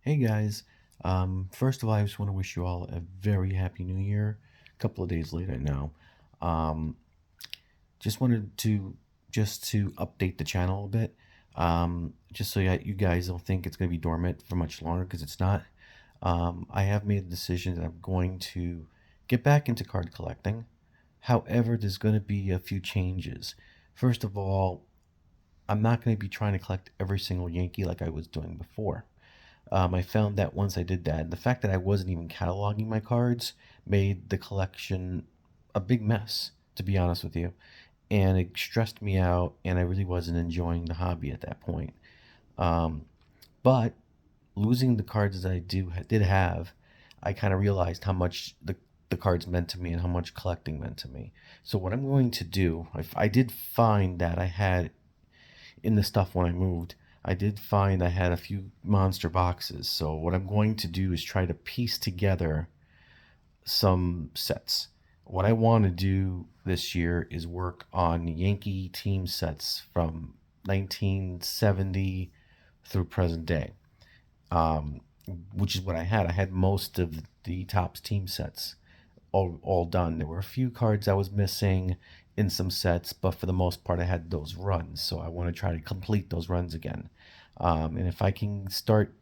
Hey guys, first of all, I just want to wish you all a very happy new year. A couple of days later now. Um, just wanted to update the channel a bit, just so you guys don't think it's going to be dormant for much longer because it's not. I have made the decision that I'm going to get back into card collecting. However, there's going to be a few changes. First of all, I'm not going to be trying to collect every single Yankee like I was doing before. I found that once I did that, the fact that I wasn't even cataloging my cards made the collection a big mess, to be honest with you. And it stressed me out, and I really wasn't enjoying the hobby at that point. Um, but losing the cards that I did have, I kind of realized how much the cards meant to me and how much collecting meant to me. So what I'm going to do, if I did find that I had in the stuff when I moved, I did find I had a few monster boxes. So what I'm going to do is try to piece together some sets. What I want to do this year is work on Yankee team sets from 1970 through present day, um, which is what I had. I had most of the Topps team sets all done. There were a few cards I was missing in some sets, but for the most part, I had those runs. So I want to try to complete those runs again. And if I can start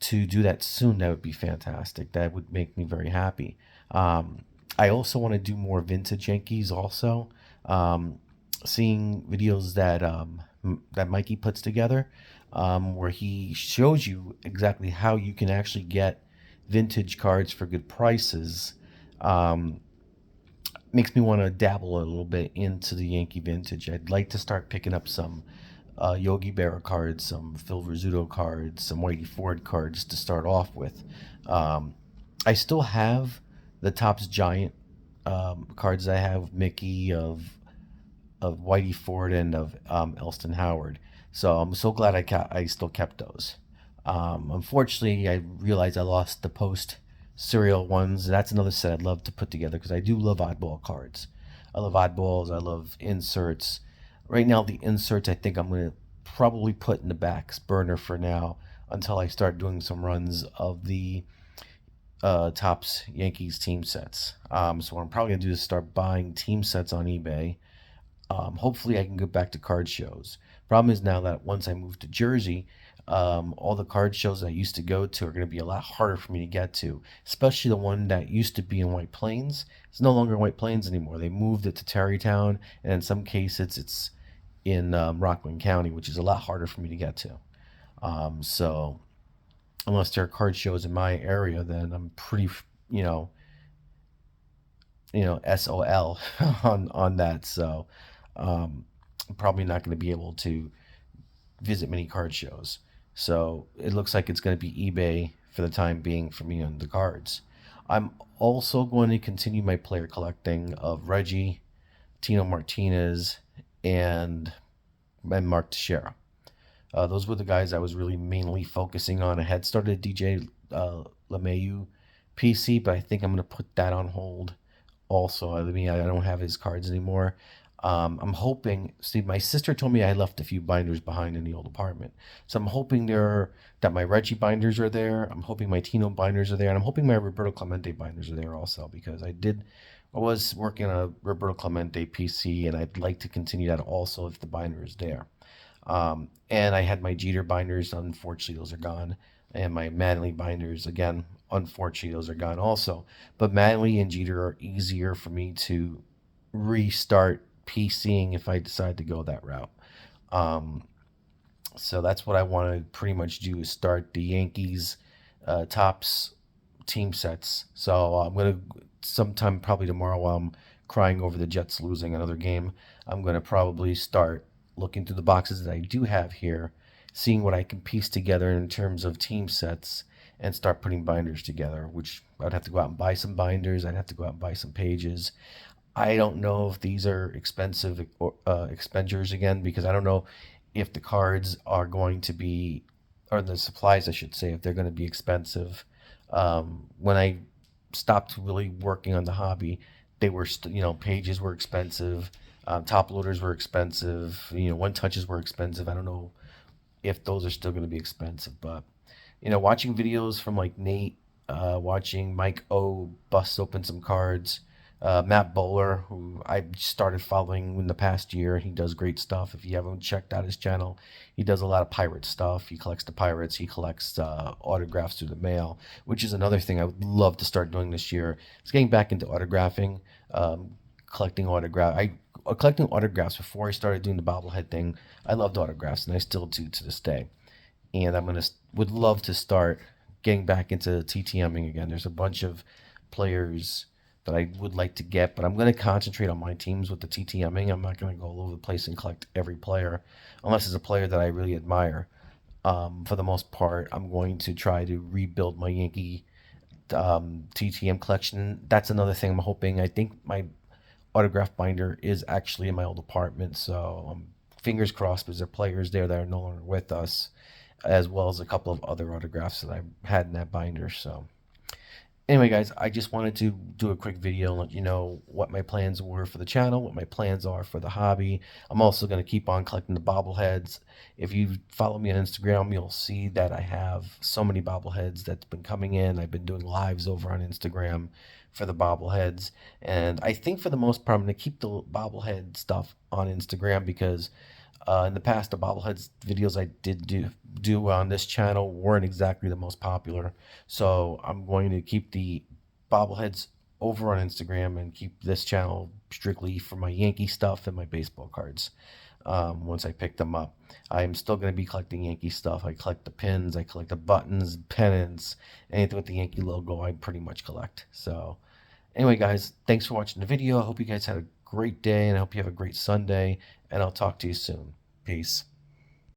to do that soon, that would be fantastic. That would make me very happy. I also want to do more vintage Yankees. Also, um, seeing videos that Mikey puts together, where he shows you exactly how you can actually get vintage cards for good prices. Um, Makes me want to dabble a little bit into the Yankee vintage. I'd like to start picking up some Yogi Berra cards, some Phil Rizzuto cards, some Whitey Ford cards to start off with. Um, I still have the Topps Giant cards. I have Mickey of Whitey Ford and of Elston Howard. So I'm so glad I still kept those. Unfortunately, I realized I lost the post serial ones. That's another set I'd love to put together because I do love oddball cards. I love oddballs. I love inserts. Right now, the inserts I think I'm going to probably put in the back burner for now until I start doing some runs of the Topps Yankees team sets. So what I'm probably going to do is start buying team sets on eBay. Hopefully, I can go back to card shows. Problem is now that once I move to Jersey, all the card shows I used to go to are going to be a lot harder for me to get to, especially the one that used to be in White Plains. It's no longer in White Plains anymore. They moved it to Tarrytown, and in some cases, it's in Rockland County, which is a lot harder for me to get to. So, unless there are card shows in my area, then I'm pretty, you know, SOL on that. So, I'm probably not going to be able to visit many card shows. So it looks like it's going to be eBay for the time being for me on the cards. I'm also going to continue my player collecting of Reggie, Tino Martinez, and Mark Teixeira. Those were the guys I was really mainly focusing on. I had started DJ LeMayu PC, but I think I'm going to put that on hold also. I mean, I don't have his cards anymore. I'm hoping. See, my sister told me I left a few binders behind in the old apartment, so I'm hoping that my Reggie binders are there. I'm hoping my Tino binders are there, and I'm hoping my Roberto Clemente binders are there also because I was working on a Roberto Clemente PC, and I'd like to continue that also if the binder is there. And I had my Jeter binders. Unfortunately, those are gone. And my Manley binders, again, unfortunately, those are gone also. But Manley and Jeter are easier for me to restart PCing if I decide to go that route. Um, so that's what I want to pretty much do is start the Yankees tops team sets. So I'm going to sometime probably tomorrow while I'm crying over the Jets losing another game, I'm going to probably start looking through the boxes that I do have here, seeing what I can piece together in terms of team sets and start putting binders together, which I'd have to go out and buy some binders. I'd have to go out and buy some pages. I don't know if these are expensive expenditures again because I don't know if the cards are going to be, or the supplies, I should say, if they're going to be expensive. When I stopped really working on the hobby, they were, pages were expensive, top loaders were expensive, one touches were expensive. I don't know if those are still going to be expensive, but watching videos from like Nate, watching Mike O bust open some cards, Matt Bowler, who I started following in the past year. He does great stuff. If you haven't checked out his channel, he does a lot of pirate stuff. He collects the pirates. He collects autographs through the mail, which is another thing I would love to start doing this year. It's getting back into autographing, collecting autograph. I collecting autographs before I started doing the bobblehead thing. I loved autographs, and I still do to this day. And would love to start getting back into TTMing again. There's a bunch of players that I would like to get, but I'm going to concentrate on my teams with the TTMing. I'm not going to go all over the place and collect every player unless it's a player that I really admire. For the most part, I'm going to try to rebuild my Yankee TTM collection. That's another thing I'm hoping. I think my autograph binder is actually in my old apartment, so fingers crossed because there are players there that are no longer with us, as well as a couple of other autographs that I had in that binder. So anyway, guys, I just wanted to do a quick video and let you know what my plans were for the channel, what my plans are for the hobby. I'm also going to keep on collecting the bobbleheads. If you follow me on Instagram, you'll see that I have so many bobbleheads that's been coming in. I've been doing lives over on Instagram for the bobbleheads. And I think for the most part, I'm going to keep the bobblehead stuff on Instagram because in the past, the bobbleheads videos I did do on this channel weren't exactly the most popular. So I'm going to keep the bobbleheads over on Instagram and keep this channel strictly for my Yankee stuff and my baseball cards. Once I pick them up, I'm still going to be collecting Yankee stuff. I collect the pins, I collect the buttons, pennants, anything with the Yankee logo. I pretty much collect. So anyway, guys, thanks for watching the video. I hope you guys had a great day, and I hope you have a great Sunday, and I'll talk to you soon. Peace.